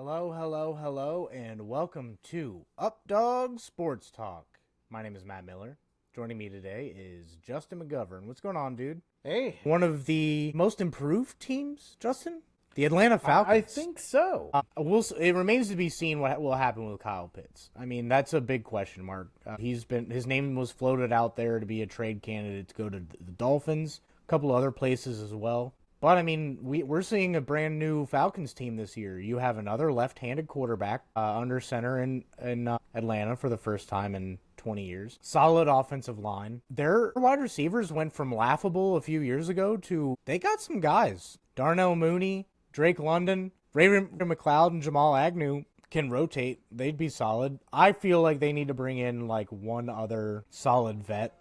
Hello, hello, hello, and welcome to Updog Sports Talk. My name is Matt Miller. Joining me today is Justin McGovern. What's going on, dude? Hey, One of the most improved teams, Justin? The Atlanta Falcons. I think so. It remains to be seen what will happen with Kyle Pitts. I mean, that's a big question mark. His name was floated out there to be a trade candidate to go to the Dolphins, a couple other places as well. But, I mean, we're seeing a brand new Falcons team this year. You have another left-handed quarterback under center in Atlanta for the first time in 20 years. Solid offensive line. Their wide receivers went from laughable a few years ago to they got some guys. Darnell Mooney, Drake London, Raven McLeod, and Jamal Agnew can rotate. They'd be solid. I feel like they need to bring in like one other solid vet.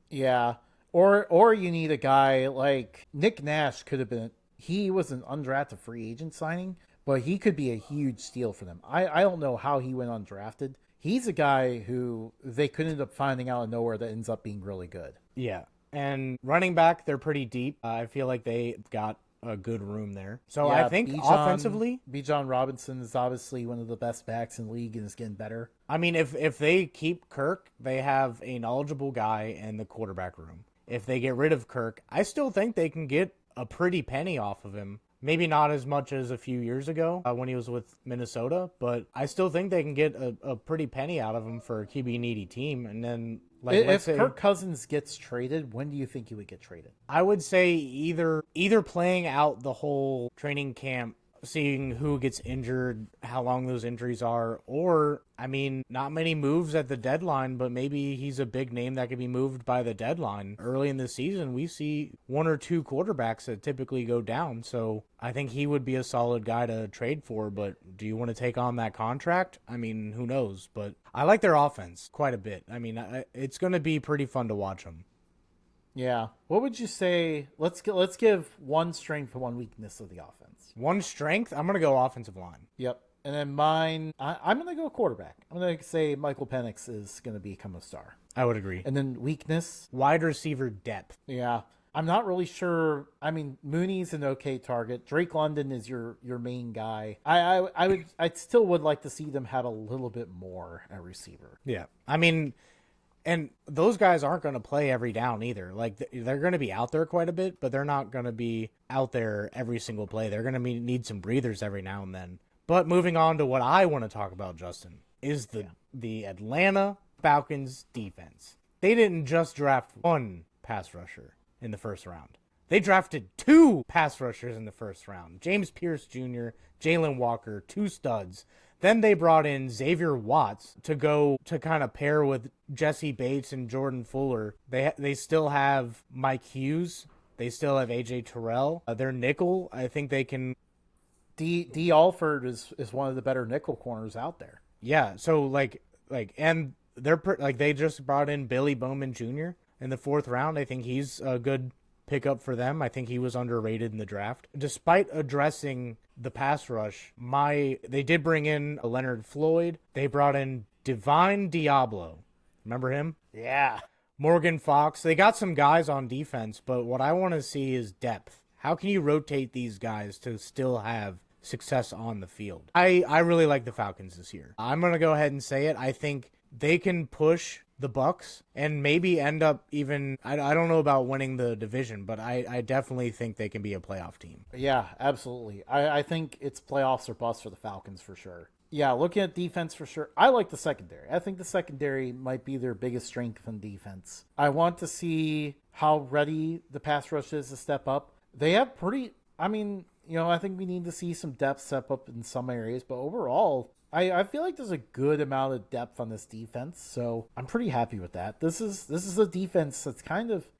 Yeah. Or you need a guy like Nick Nash could have been. He was an undrafted free agent signing, but he could be a huge steal for them. I don't know how he went undrafted. He's a guy who they could end up finding out of nowhere that ends up being really good. Yeah. And running back, they're pretty deep. I feel like they got a good room there. So yeah, I think offensively, Bijan Robinson is obviously one of the best backs in the league and is getting better. I mean, if they keep Kirk, they have a knowledgeable guy in the quarterback room. If they get rid of Kirk, I still think they can get a pretty penny off of him. Maybe not as much as a few years ago when he was with Minnesota, but I still think they can get a pretty penny out of him for a QB needy team. And then, if Kirk Cousins gets traded, when do you think he would get traded? I would say either playing out the whole training camp, seeing who gets injured, how long those injuries are, or, I mean, not many moves at the deadline, but maybe he's a big name that could be moved by the deadline. Early in the season, we see one or two quarterbacks that typically go down, so I think he would be a solid guy to trade for, but do you want to take on that contract? I mean, who knows, but I like their offense quite a bit. I mean, it's going to be pretty fun to watch them. Yeah. What would you say? Let's give one strength and one weakness of the offense. One strength, I'm going to go offensive line. Yep. And then mine, I'm going to go quarterback. I'm going to say Michael Penix is going to become a star. I would agree. And then weakness? Wide receiver depth. Yeah. I'm not really sure. I mean, Mooney's an okay target. Drake London is your main guy. I still would like to see them have a little bit more at receiver. Yeah. I mean, and those guys aren't going to play every down either. Like, they're going to be out there quite a bit, but they're not going to be out there every single play. They're going to need some breathers every now and then. But moving on to what I want to talk about, Justin, is the Atlanta Falcons defense. They didn't just draft one pass rusher in the first round. They drafted two pass rushers in the first round. James Pierce Jr., Jalen Walker, two studs. Then they brought in Xavier Watts to go to kind of pair with Jesse Bates and Jordan Fuller. They still have Mike Hughes. They still have A.J. Terrell. Their nickel, I think they can... D. Alford is one of the better nickel corners out there. Yeah, so and they just brought in Billy Bowman Jr. in the fourth round. I think he's a good pickup for them. I think he was underrated in the draft. Despite addressing the pass rush, they did bring in Leonard Floyd. They brought in Divine Diablo. Remember him? Yeah. Morgan Fox. They got some guys on defense, but what I want to see is depth. How can you rotate these guys to still have success on the field? I really like the Falcons this year. I'm going to go ahead and say it. I think they can push the Bucks and maybe end up even, I don't know about winning the division, but I definitely think they can be a playoff team. Yeah, absolutely. I think it's playoffs or bust for the Falcons for sure. Yeah, looking at defense for sure. I like the secondary. I think the secondary might be their biggest strength in defense. I want to see how ready the pass rush is to step up. They have I think we need to see some depth step up in some areas, but overall, I feel like there's a good amount of depth on this defense, so I'm pretty happy with that. This is a defense that's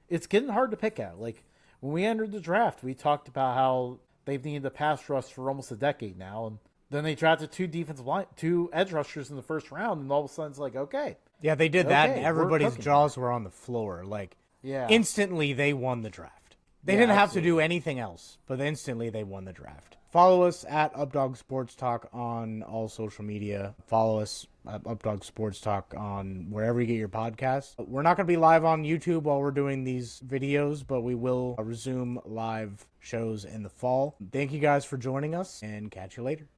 it's getting hard to pick at. Like, when we entered the draft, we talked about how they've needed a pass rush for almost a decade now, and then they drafted two edge rushers in the first round, and all of a sudden it's like, okay. Yeah, they did that, and everybody's jaws were on the floor. Like, instantly they won the draft. They didn't have to do anything else, but instantly they won the draft. Follow us at Updog Sports Talk on all social media. Follow us at Updog Sports Talk on wherever you get your podcasts. We're not going to be live on YouTube while we're doing these videos, but we will resume live shows in the fall. Thank you guys for joining us, and catch you later.